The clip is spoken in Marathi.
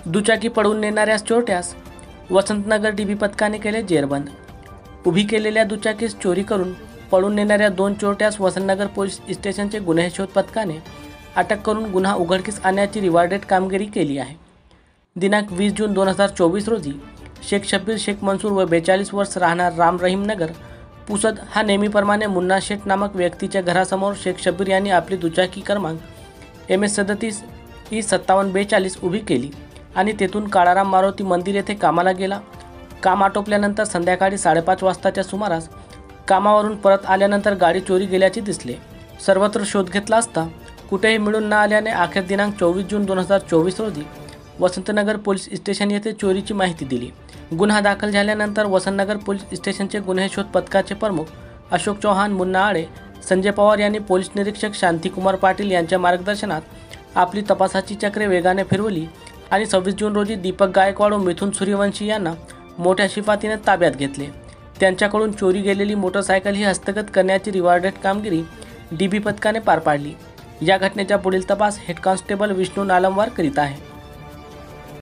दुचाकी पळवून नेणाऱ्या चोरट्यास वसंतनगर डीबी पथकाने केले जेरबंद। उभी केलेल्या दुचाकीस चोरी करून पळून नेणाऱ्या 2 चोरट्यास वसंतनगर पोलीस स्टेशनचे गुन्हे शोध पथकाने अटक करून गुन्हा उघडकीस आणण्याची रिवार्डेड कामगिरी केली आहे। दिनांक 20 जून 2024 रोजी शेख शब्बीर शेख मंसूर व 42 वर्ष राहणार राम रहीम नगर पुसद हा नेहमीप्रमाणे मुन्ना शेठ नामक व्यक्तीच्या घरासमोर शेख शब्बीर यांनी आपली दुचाकी क्रमांक MS 37 E 5742 उभी केली आणि तेथून काळाराम मारुती मंदिर येथे कामाला गेला। काम आटोपल्यानंतर संध्याकाळी 5:30 वाजताच्या सुमारास कामावरून परत आल्यानंतर गाडी चोरी गेल्याचे दिसले। सर्वत्र शोध घेतला असता कुठेही मिळून न आल्याने अखेर दिनांक 24 जून 2024 रोजी वसंतनगर पोलीस स्टेशन येथे चोरीची माहिती दिली। गुन्हा दाखल झाल्यानंतर वसंतनगर पोलीस स्टेशनचे गुन्हे शोध पथकाचे प्रमुख अशोक चौहान, मुन्ना आळे, संजय पवार यांनी पोलीस निरीक्षक शांतिकुमार पाटील यांच्या मार्गदर्शनात आपली तपासाची चक्रे वेगाने फिरवली आणि 26 जून रोजी दीपक गायकवाड व मिथुन सूर्यवंशी यांना मोठ्या शिफातीने ताब्यात घेतले। त्यांच्याकडून चोरी गेलेली मोटरसायकल ही हस्तगत करण्याची रिवार्डेड कामगिरी डीबी पथकाने पार पाडली। या घटनेचा पुढील तपास हेड कॉन्स्टेबल विष्णू नालमवार करीत आहे।